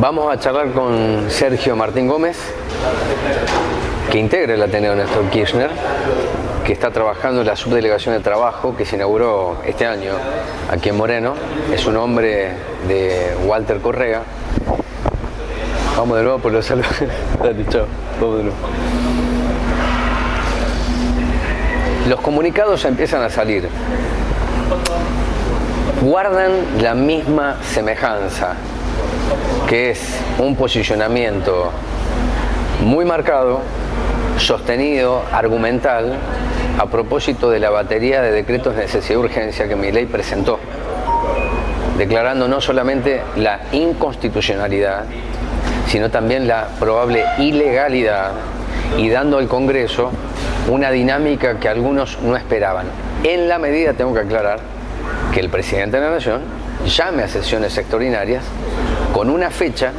Vamos a charlar con Sergio Martín Gómez, que integra el Ateneo Néstor Kirchner, que está trabajando en la subdelegación de trabajo que se inauguró este año aquí en Moreno. Es un hombre de Walter Correa. Vamos de nuevo por los saludos. Chao. Vamos de nuevo. Los comunicados ya empiezan a salir. Guardan la misma semejanza, que es un posicionamiento muy marcado, sostenido, argumental, a propósito de la batería de decretos de necesidad y urgencia que Milei presentó, declarando no solamente la inconstitucionalidad, sino también la probable ilegalidad y dando al Congreso una dinámica que algunos no esperaban. En la medida, tengo que aclarar, que el presidente de la Nación llame a sesiones extraordinarias con una fecha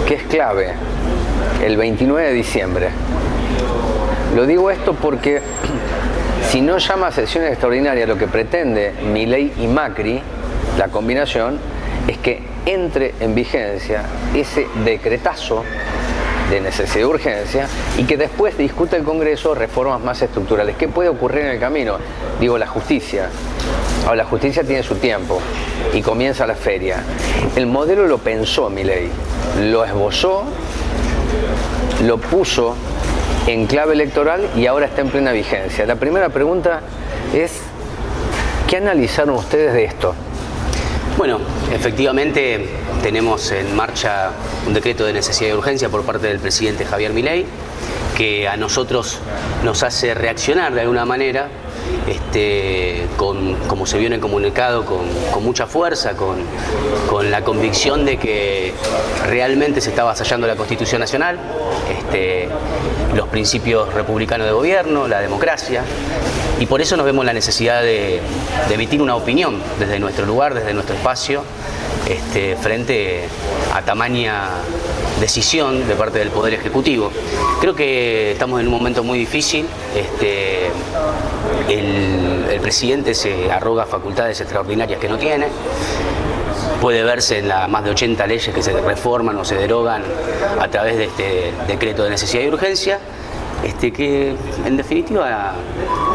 que es clave, el 29 de diciembre. Lo digo esto porque si no llama a sesiones extraordinarias, lo que pretende Milei y Macri, la combinación, es que entre en vigencia ese decretazo de necesidad y urgencia y que después discuta el Congreso reformas más estructurales. ¿Qué puede ocurrir en el camino? Digo, la justicia. Ahora, la justicia tiene su tiempo y comienza la feria. El modelo lo pensó Milei, lo esbozó, lo puso en clave electoral y ahora está en plena vigencia. La primera pregunta es, ¿qué analizaron ustedes de esto? Bueno, efectivamente tenemos en marcha un decreto de necesidad y urgencia por parte del presidente Javier Milei, que a nosotros nos hace reaccionar de alguna manera, como se vio en el comunicado, con mucha fuerza, con la convicción de que realmente se está avasallando la Constitución Nacional, los principios republicanos de gobierno, la democracia, y por eso nos vemos la necesidad de emitir una opinión desde nuestro lugar, desde nuestro espacio, frente a tamaña decisión de parte del Poder Ejecutivo. Creo que estamos en un momento muy difícil. El presidente se arroga facultades extraordinarias que no tiene. Puede verse en las más de 80 leyes que se reforman o se derogan a través de este decreto de necesidad y urgencia, que en definitiva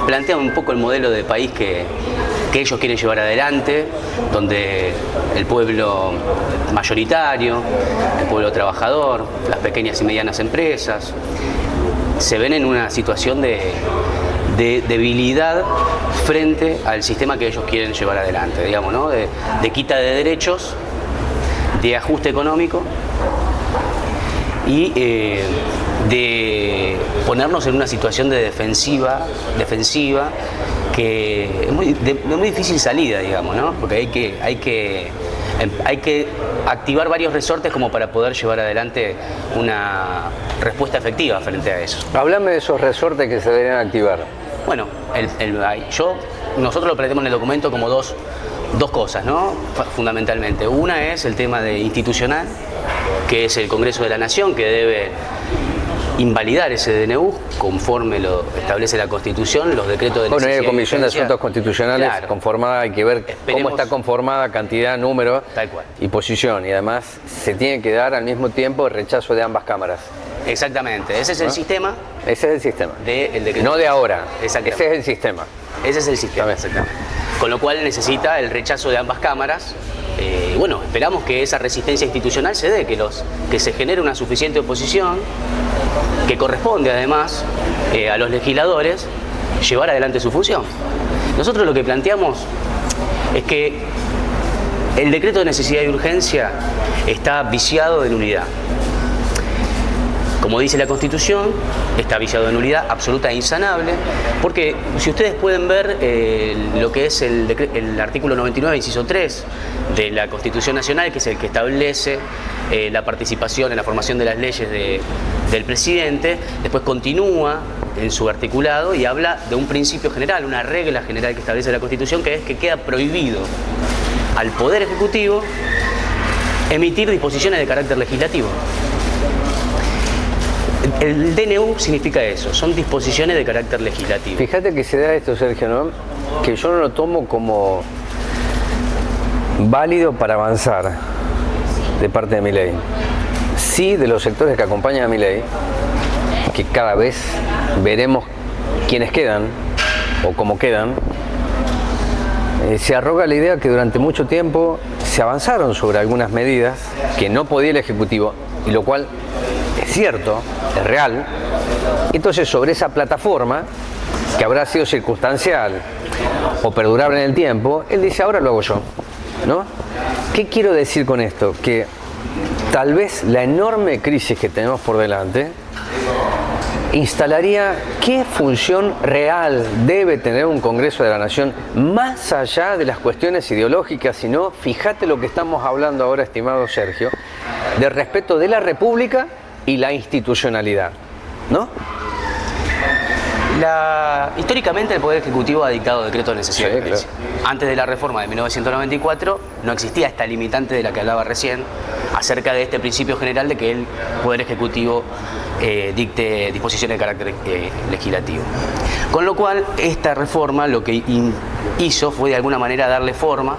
plantea un poco el modelo de país que ellos quieren llevar adelante, donde el pueblo mayoritario, el pueblo trabajador, las pequeñas y medianas empresas, se ven en una situación de debilidad frente al sistema que ellos quieren llevar adelante, digamos, ¿no? De quita de derechos, de ajuste económico y de ponernos en una situación de defensiva que es de muy difícil salida, digamos, ¿no? Porque hay que activar varios resortes como para poder llevar adelante una respuesta efectiva frente a eso. Háblame de esos resortes que se deberían activar. Bueno, nosotros lo planteamos en el documento como dos cosas, ¿no? Fundamentalmente. Una es el tema institucional, que es el Congreso de la Nación, que debe invalidar ese DNU conforme lo establece la Constitución, los decretos de necesidad y urgencia. Bueno, hay Comisión de Asuntos Constitucionales, claro, conformada, hay que ver cómo está conformada, cantidad, número y posición, y además se tiene que dar al mismo tiempo el rechazo de ambas cámaras. Exactamente, ese es el sistema. Ese es el sistema. No de ahora, ese es el sistema. Ese es el sistema, exactamente. Con lo cual necesita el rechazo de ambas cámaras. Bueno, esperamos que esa resistencia institucional se dé, que se genere una suficiente oposición, que corresponde además a los legisladores llevar adelante su función. Nosotros lo que planteamos es que el decreto de necesidad y urgencia está viciado de nulidad. Como dice la Constitución, está viciado de nulidad absoluta e insanable, porque si ustedes pueden ver lo que es el artículo 99, inciso 3 de la Constitución Nacional, que es el que establece la participación en la formación de las leyes del presidente, después continúa en su articulado y habla de un principio general, una regla general que establece la Constitución, que es que queda prohibido al Poder Ejecutivo emitir disposiciones de carácter legislativo. El DNU significa eso, son disposiciones de carácter legislativo. Fíjate que se da esto, Sergio, ¿no? Que yo no lo tomo como válido para avanzar. de parte de Milei. Sí, de los sectores que acompañan a Milei, que cada vez veremos quiénes quedan o cómo quedan, se arroga la idea que durante mucho tiempo se avanzaron sobre algunas medidas que no podía el Ejecutivo, y lo cual es cierto, es real. Entonces, sobre esa plataforma, que habrá sido circunstancial o perdurable en el tiempo, él dice, ahora lo hago yo, ¿no? ¿Qué quiero decir con esto? Que tal vez la enorme crisis que tenemos por delante instalaría qué función real debe tener un Congreso de la Nación, más allá de las cuestiones ideológicas, sino, fíjate lo que estamos hablando ahora, estimado Sergio, del respeto de la República y la institucionalidad, ¿no? Históricamente el Poder Ejecutivo ha dictado decretos de necesidad de urgencia. Claro. Antes de la reforma de 1994 no existía esta limitante de la que hablaba recién, acerca de este principio general de que el Poder Ejecutivo dicte disposiciones de carácter legislativo. Con lo cual, esta reforma lo que hizo fue de alguna manera darle forma,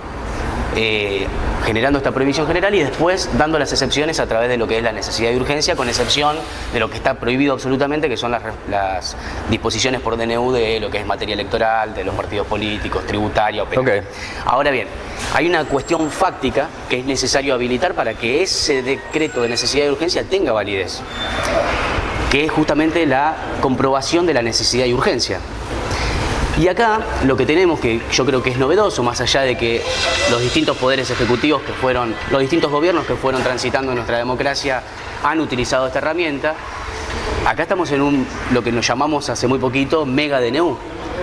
generando esta prohibición general y después dando las excepciones a través de lo que es la necesidad de urgencia, con excepción de lo que está prohibido absolutamente, que son las disposiciones por DNU de lo que es materia electoral, de los partidos políticos, tributaria o penal. Okay. Ahora bien, hay una cuestión fáctica que es necesario habilitar para que ese decreto de necesidad de urgencia tenga validez, que es justamente la comprobación de la necesidad y urgencia. Y acá lo que tenemos, que yo creo que es novedoso, más allá de que los distintos poderes ejecutivos los distintos gobiernos que fueron transitando en nuestra democracia han utilizado esta herramienta, acá estamos en lo que nos llamamos hace muy poquito mega DNU.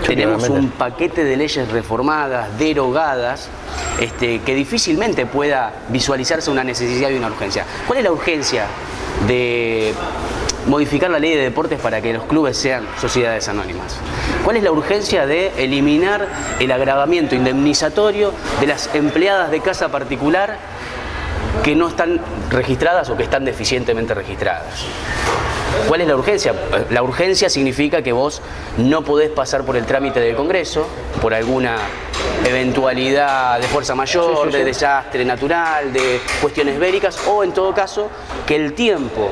Tenemos un paquete de leyes reformadas, derogadas, que difícilmente pueda visualizarse una necesidad y una urgencia. ¿Cuál es la urgencia de modificar la ley de deportes para que los clubes sean sociedades anónimas? ¿Cuál es la urgencia de eliminar el agravamiento indemnizatorio de las empleadas de casa particular que no están registradas o que están deficientemente registradas? ¿Cuál es la urgencia? La urgencia significa que vos no podés pasar por el trámite del Congreso por alguna eventualidad de fuerza mayor, de desastre natural, de cuestiones bélicas, o en todo caso que el tiempo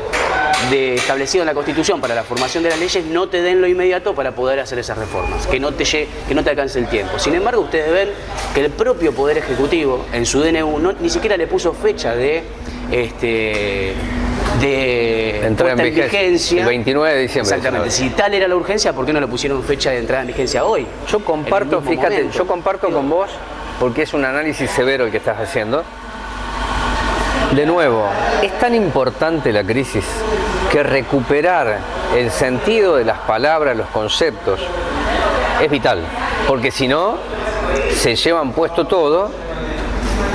establecido en la Constitución para la formación de las leyes no te den lo inmediato para poder hacer esas reformas, que no te alcance el tiempo. Sin embargo, ustedes ven que el propio Poder Ejecutivo en su DNU ni siquiera le puso fecha de entrada en vigencia, el 29 de diciembre. Exactamente. Si tal era la urgencia, ¿por qué no le pusieron fecha de entrada en vigencia hoy? Yo comparto, fíjate, yo comparto con vos, porque es un análisis severo el que estás haciendo. De nuevo, es tan importante la crisis que recuperar el sentido de las palabras, los conceptos, es vital. Porque si no, se llevan puesto todo,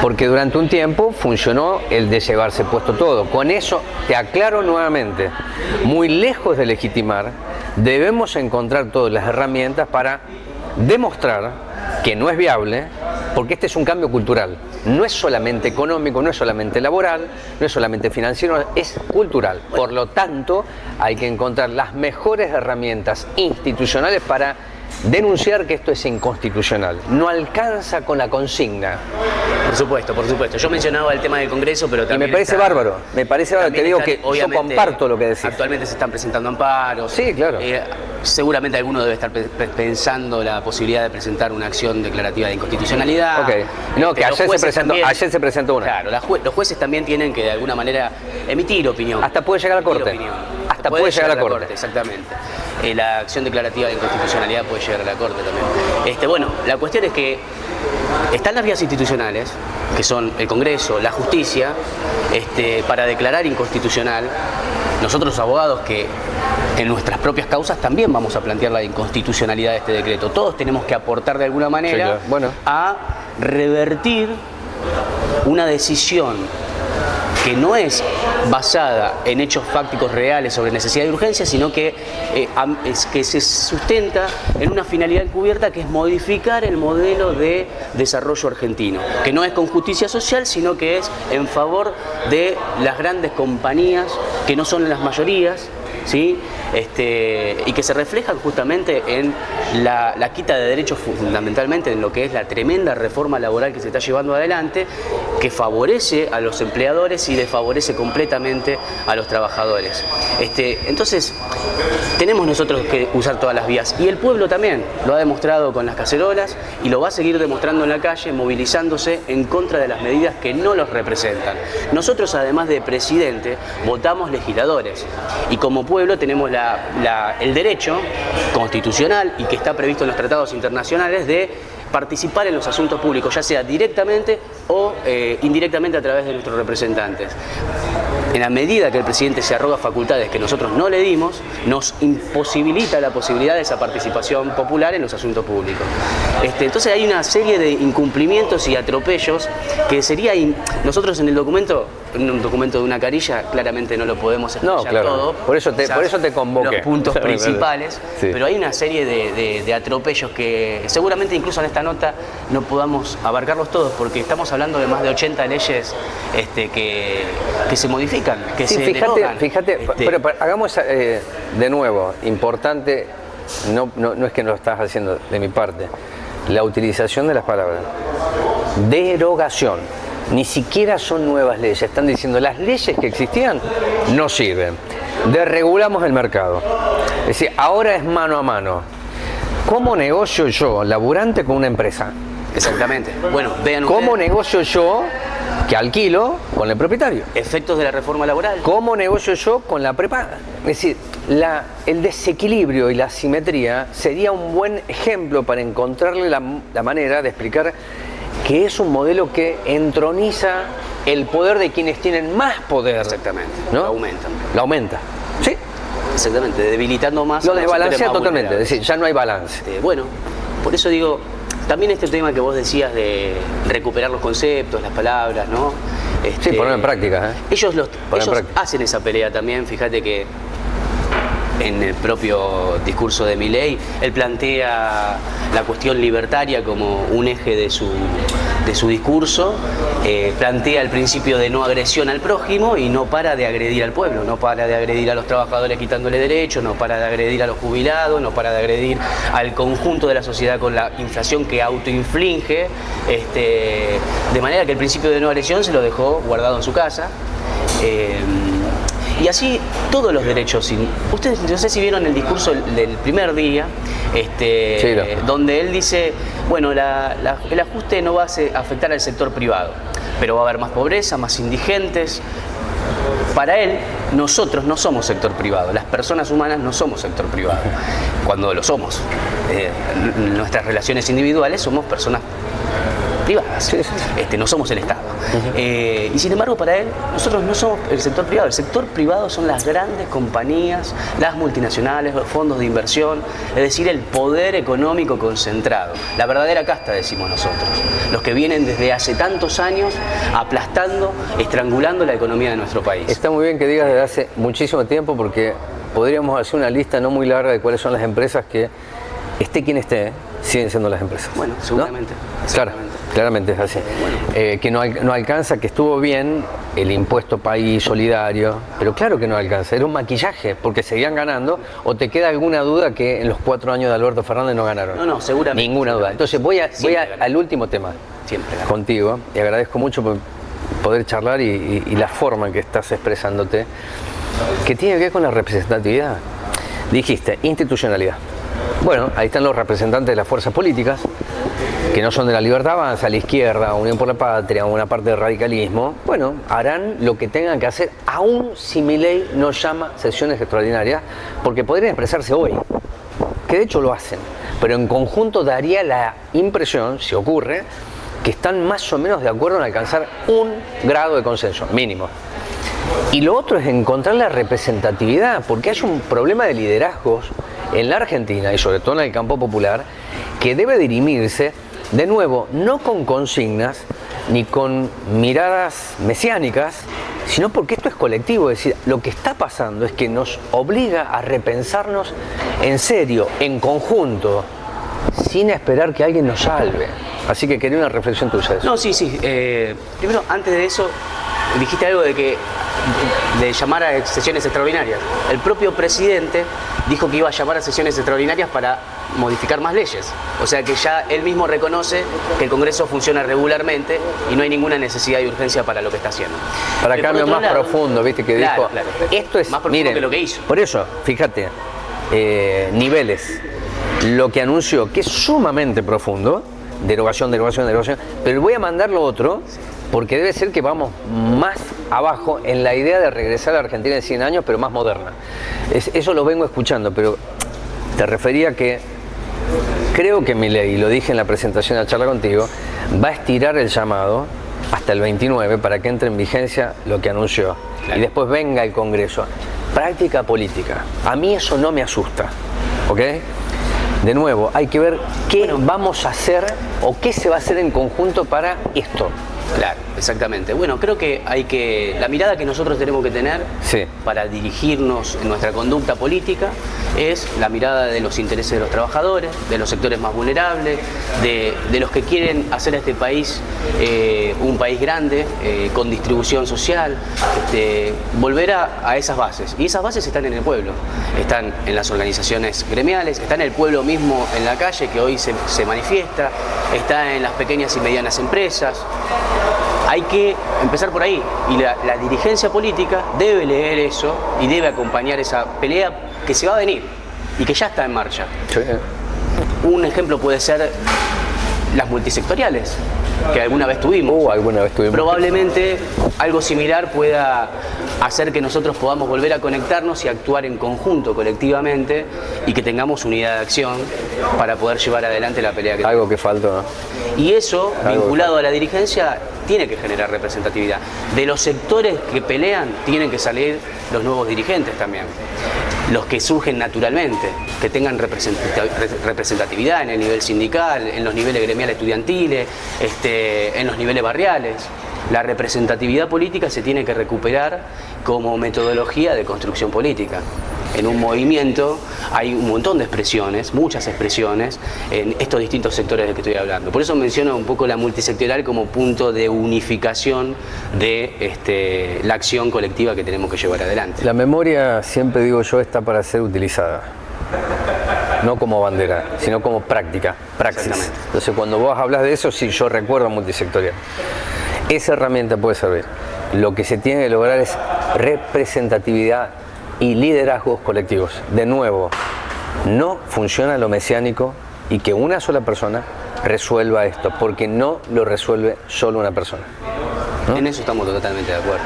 porque durante un tiempo funcionó el de llevarse puesto todo. Con eso, te aclaro nuevamente, muy lejos de legitimar, debemos encontrar todas las herramientas para demostrar que no es viable, porque este es un cambio cultural. No es solamente económico, no es solamente laboral, no es solamente financiero, es cultural. Por lo tanto, hay que encontrar las mejores herramientas institucionales para denunciar que esto es inconstitucional. No alcanza con la consigna. Por supuesto, por supuesto. Yo mencionaba el tema del Congreso, pero también... Y me parece bárbaro, te digo que yo comparto lo que decís. Actualmente se están presentando amparos. Sí, claro. Seguramente alguno debe estar pensando la posibilidad de presentar una acción declarativa de inconstitucionalidad. Ok. No, que ayer se presentó una. Claro, los jueces también tienen que de alguna manera emitir opinión. Hasta puede llegar a corte. Hasta puede llegar a corte. Exactamente. La acción declarativa de inconstitucionalidad puede llegar a la corte también. Bueno, la cuestión es que están las vías institucionales, que son el Congreso, la justicia, para declarar inconstitucional. Nosotros los abogados que en nuestras propias causas también vamos a plantear la inconstitucionalidad de este decreto. Todos tenemos que aportar de alguna manera a revertir una decisión que no es basada en hechos fácticos reales sobre necesidad de urgencia, sino que se sustenta en una finalidad encubierta, que es modificar el modelo de desarrollo argentino, que no es con justicia social, sino que es en favor de las grandes compañías, que no son las mayorías, ¿sí? Y que se reflejan justamente en la quita de derechos, fundamentalmente en lo que es la tremenda reforma laboral que se está llevando adelante, que favorece a los empleadores y desfavorece completamente a los trabajadores. Entonces, tenemos nosotros que usar todas las vías, y el pueblo también lo ha demostrado con las cacerolas y lo va a seguir demostrando en la calle, movilizándose en contra de las medidas que no los representan. Nosotros, además de presidente, votamos legisladores, y como pueblo tenemos el derecho constitucional y que está previsto en los tratados internacionales de participar en los asuntos públicos, ya sea directamente o indirectamente a través de nuestros representantes. En la medida que el presidente se arroga facultades que nosotros no le dimos, nos imposibilita la posibilidad de esa participación popular en los asuntos públicos. Entonces hay una serie de incumplimientos y atropellos que sería... Nosotros en un documento de una carilla, claramente no lo podemos explicar todo. Por eso te convoqué. Los puntos principales, sí. Pero hay una serie de atropellos que seguramente incluso en esta nota no podamos abarcarlos todos, porque estamos hablando de más de 80 leyes que se modifican. Que sí, se derogan. Fíjate, pero hagamos de nuevo, importante, no es que no lo estás haciendo de mi parte, la utilización de las palabras. Derogación. Ni siquiera son nuevas leyes, están diciendo las leyes que existían no sirven. Desregulamos el mercado. Es decir, ahora es mano a mano. ¿Cómo negocio yo, laburante, con una empresa? Exactamente. Bueno, vean ¿Cómo ustedes. negocio yo, que alquilo, con el propietario? Efectos de la reforma laboral. ¿Cómo negocio yo con la prepaga? Es decir, el desequilibrio y la asimetría sería un buen ejemplo para encontrarle la manera de explicar que es un modelo que entroniza el poder de quienes tienen más poder. Exactamente, ¿no? Lo aumenta. Sí. Exactamente, debilitando más. Lo desbalancea totalmente, es decir, ya no hay balance. Bueno, por eso digo, también este tema que vos decías de recuperar los conceptos, las palabras, ¿no? Sí, ponerlo en práctica. Ellos hacen esa pelea también, fíjate que en el propio discurso de Milei, él plantea la cuestión libertaria como un eje de su discurso, plantea el principio de no agresión al prójimo y no para de agredir al pueblo, no para de agredir a los trabajadores quitándole derechos, no para de agredir a los jubilados, no para de agredir al conjunto de la sociedad con la inflación que autoinflige, de manera que el principio de no agresión se lo dejó guardado en su casa. Y así todos los derechos. Ustedes no sé si vieron el discurso del primer día, sí, donde él dice, bueno, el ajuste no va a afectar al sector privado, pero va a haber más pobreza, más indigentes. Para él, nosotros no somos sector privado, las personas humanas no somos sector privado, cuando lo somos. Nuestras relaciones individuales somos personas privadas, sí. No somos el Estado. Y sin embargo, para él, nosotros no somos el sector privado. El sector privado son las grandes compañías, las multinacionales, los fondos de inversión, es decir, el poder económico concentrado. La verdadera casta, decimos nosotros. Los que vienen desde hace tantos años aplastando, estrangulando la economía de nuestro país. Está muy bien que digas desde hace muchísimo tiempo, porque podríamos hacer una lista no muy larga de cuáles son las empresas que, esté quien esté, siguen siendo las empresas. Bueno, seguramente. ¿No? Claro, claramente es así. Bueno. Que no alcanza, que estuvo bien el impuesto país solidario, pero claro que no alcanza, era un maquillaje, porque seguían ganando, o te queda alguna duda que en los 4 años de Alberto Fernández no ganaron. No, seguramente. Ninguna duda. Entonces voy al último tema contigo, y agradezco mucho por poder charlar y la forma en que estás expresándote, que tiene que ver con la representatividad. Dijiste, institucionalidad. Bueno, ahí están los representantes de las fuerzas políticas, que no son de la Libertad Avanza, la izquierda, Unión por la Patria, una parte del radicalismo. Bueno, harán lo que tengan que hacer, aún si Milei no llama sesiones extraordinarias, porque podrían expresarse hoy, que de hecho lo hacen, pero en conjunto daría la impresión, si ocurre, que están más o menos de acuerdo en alcanzar un grado de consenso, mínimo. Y lo otro es encontrar la representatividad, porque hay un problema de liderazgos en la Argentina y sobre todo en el campo popular, que debe dirimirse, de nuevo, no con consignas ni con miradas mesiánicas, sino porque esto es colectivo. Es decir, lo que está pasando es que nos obliga a repensarnos en serio, en conjunto, sin esperar que alguien nos salve. Así que quería una reflexión tuya de eso. No, sí. Primero, antes de eso, dijiste algo de llamar a sesiones extraordinarias. El propio presidente dijo que iba a llamar a sesiones extraordinarias para modificar más leyes. O sea que ya él mismo reconoce que el Congreso funciona regularmente y no hay ninguna necesidad de urgencia para lo que está haciendo. Para cambios más profundos, viste que dijo. Claro. Esto es más profundo que lo que hizo. Por eso, fíjate, niveles. Lo que anunció, que es sumamente profundo, derogación, pero voy a mandar lo otro, porque debe ser que vamos más abajo en la idea de regresar a la Argentina de 100 años, pero más moderna. Eso lo vengo escuchando, pero te refería que creo que Milei, lo dije en la presentación de la charla contigo, va a estirar el llamado hasta el 29 para que entre en vigencia lo que anunció. Claro. Y después venga el Congreso. Práctica política. A mí eso no me asusta, ¿ok? De nuevo, hay que ver qué vamos a hacer o qué se va a hacer en conjunto para esto. Claro, exactamente. Bueno, creo que la mirada que nosotros tenemos que tener para dirigirnos en nuestra conducta política es la mirada de los intereses de los trabajadores, de los sectores más vulnerables, de los que quieren hacer a este país un país grande, con distribución social, volver a esas bases. Y esas bases están en el pueblo, están en las organizaciones gremiales, está en el pueblo mismo en la calle que hoy se manifiesta, está en las pequeñas y medianas empresas. Hay que empezar por ahí y la dirigencia política debe leer eso y debe acompañar esa pelea que se va a venir y que ya está en marcha. Sí. Un ejemplo puede ser las multisectoriales, que alguna vez tuvimos. Probablemente algo similar pueda hacer que nosotros podamos volver a conectarnos y actuar en conjunto, colectivamente, y que tengamos unidad de acción para poder llevar adelante la pelea que tenemos. Algo que faltó, ¿no? Y eso, vinculado a la dirigencia, tiene que generar representatividad. De los sectores que pelean, tienen que salir los nuevos dirigentes también. Los que surgen naturalmente, que tengan representatividad en el nivel sindical, en los niveles gremiales estudiantiles, en los niveles barriales. La representatividad política se tiene que recuperar como metodología de construcción política. En un movimiento hay un montón de expresiones, muchas expresiones, en estos distintos sectores de que estoy hablando. Por eso menciono un poco la multisectorial como punto de unificación de la acción colectiva que tenemos que llevar adelante. La memoria, siempre digo yo, está para ser utilizada. No como bandera, sino como práctica, praxis. Entonces, cuando vos hablas de eso, sí, yo recuerdo multisectorial. Esa herramienta puede servir. Lo que se tiene que lograr es representatividad y liderazgos colectivos. De nuevo, no funciona lo mesiánico y que una sola persona resuelva esto, porque no lo resuelve solo una persona, ¿no? En eso estamos totalmente de acuerdo.